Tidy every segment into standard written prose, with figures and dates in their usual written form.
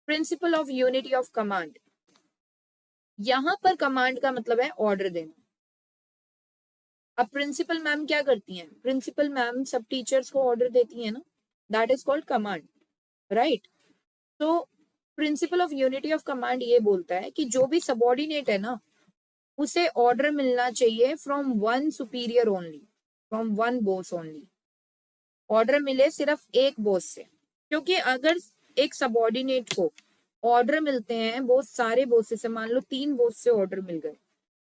Principal of unity of command, यहां पर command का मतलब है ऑर्डर देना। अब प्रिंसिपल मैम क्या करती हैं, प्रिंसिपल मैम सब टीचर्स को ऑर्डर देती है ना, that is called command, right. तो principle of unity of command ये बोलता है कि जो भी सबॉर्डिनेट है ना, उसे ऑर्डर मिलना चाहिए from one superior only, from one boss only, order मिले सिर्फ एक बॉस से। क्योंकि अगर एक सबॉर्डिनेट को ऑर्डर मिलते हैं बहुत सारे बॉस से, मान लो 3 बॉस से ऑर्डर मिल गए,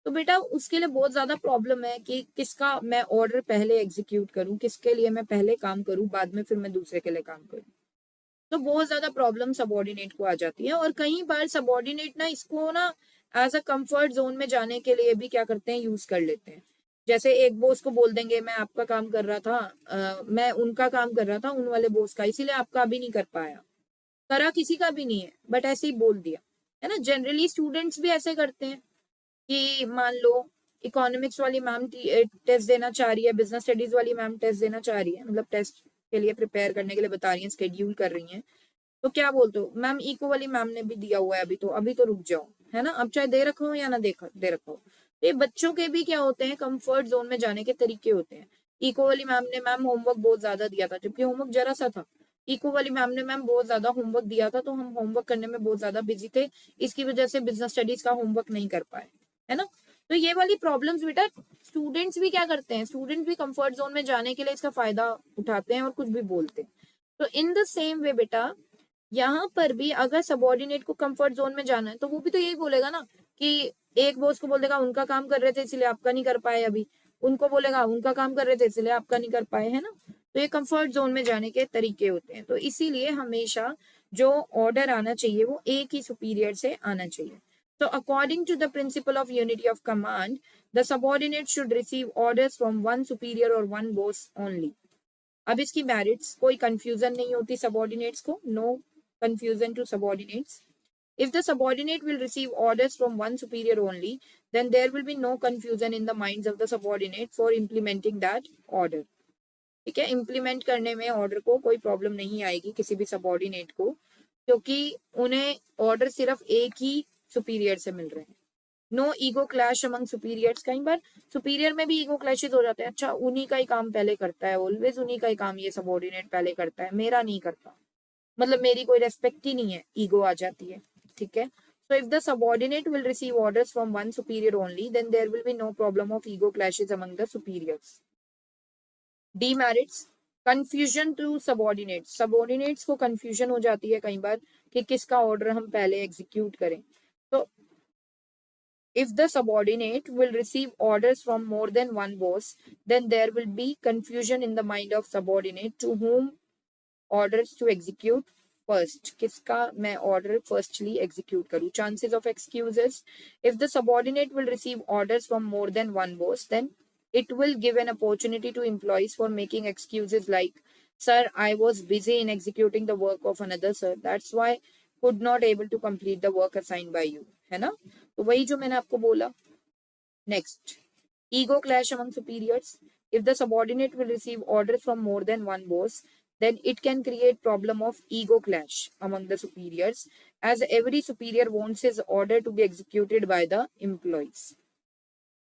तो बेटा उसके लिए बहुत ज्यादा प्रॉब्लम है कि किसका मैं ऑर्डर पहले एग्जीक्यूट करूं, किसके लिए मैं पहले काम करूं, बाद में फिर मैं दूसरे के लिए काम करूं। तो बहुत ज्यादा प्रॉब्लम सबॉर्डिनेट को आ जाती है। और कई बार सबॉर्डिनेट ना इसको ना एज अ कंफर्ट जोन में जाने के लिए भी क्या करते हैं, यूज कर लेते हैं। जैसे एक बॉस को बोल देंगे मैं आपका काम कर रहा था, मैं उनका काम कर रहा था, उन वाले बॉस का, इसीलिए आपका अभी नहीं कर पाया, करा किसी का भी नहीं है, बट ऐसे ही बोल दिया, है ना। जनरली स्टूडेंट्स भी ऐसे करते हैं कि मान लो इकोनॉमिक्स वाली मैम टेस्ट देना चाह रही है, बिजनेस स्टडीज वाली मैम टेस्ट देना चाह रही है, मतलब टेस्ट के लिए प्रिपेयर करने के लिए बता रही है, स्केड्यूल कर रही हैं, तो क्या बोलते हो, मैम इको वाली मैम ने भी दिया हुआ है, अभी तो रुक जाओ, है ना, अब चाहे दे रखा हो या ना दे रखा हो। तो ये बच्चों के भी क्या होते हैं, कंफर्ट जोन में जाने के तरीके होते हैं। इको वाली मैम ने मैम होमवर्क बहुत ज्यादा दिया था, जबकि होमवर्क जरा सा था। इको वाली मैम ने मैम बहुत ज्यादा होमवर्क दिया था, तो हम होमवर्क करने में बहुत ज्यादा बिजी थे, इसकी वजह से बिजनेस स्टडीज का होमवर्क नहीं कर पाए, है ना। तो ये वाली प्रॉब्लम्स बेटा स्टूडेंट्स भी क्या करते हैं, स्टूडेंट्स भी कंफर्ट जोन में जाने के लिए इसका फायदा उठाते हैं और कुछ भी बोलते हैं। तो इन द सेम वे बेटा यहाँ पर भी अगर सबॉर्डिनेट को कंफर्ट जोन में जाना है, तो वो भी तो यही बोलेगा ना कि एक बॉस को बोल देगा उनका काम कर रहे थे इसलिए आपका नहीं कर पाए, अभी उनको बोलेगा उनका काम कर रहे थे इसलिए आपका नहीं कर पाए, है ना। तो ये कंफर्ट जोन में जाने के तरीके होते हैं। तो इसीलिए हमेशा जो ऑर्डर आना चाहिए वो एक ही सुपीरियर से आना चाहिए। तो according to the principle of unity of command, the subordinate should receive orders from one superior और वन बॉस ओनली। अब इसकी मेरिट्स, कोई कंफ्यूजन नहीं होती सबॉर्डिनेट्स को, no confusion to subordinates. If the subordinate will receive orders from one superior only, then there will be no confusion in the minds of the subordinate for implementing that order. ठीक है, implement करने में order को कोई problem नहीं आएगी किसी भी सबॉर्डिनेट को, क्योंकि उन्हें ऑर्डर सिर्फ एक ही सुपीरियर से मिल रहे हैं। No ego clash among superiors, कई बार सुपीरियर में भी ईगो क्लैशेस हो जाते हैं, अच्छा उन्हीं का ही काम पहले करता है, ऑलवेज उन्हीं का ही काम ये सबॉर्डिनेट पहले करता है, मेरा नहीं करता, मतलब मेरी कोई रेस्पेक्ट ही नहीं है, ईगो आ जाती है, ठीक है। So if the subordinate will receive orders from one superior only, then there will be no problem of ego clashes among the superiors. Demerits, confusion to subordinates, subordinates को कंफ्यूजन हो जाती है कई बार कि किसका ऑर्डर हम पहले एग्जीक्यूट करें। तो if the subordinate will receive orders from more than one boss, then there will be confusion in the mind of subordinate to whom orders to execute first, किसका मैं order firstly execute करूँ। Chances of excuses, if the subordinate will receive orders from more than one boss, then it will give an opportunity to employees for making excuses like, sir, I was busy in executing the work of another sir, that's why could not able to complete the work assigned by you, है ना। तो वही जो मैंने आपको बोला। Next, ego clash among superiors. If the subordinate will receive orders from more than one boss, then it can create problem of ego clash among the superiors, as every superior wants his order to be executed by the employees.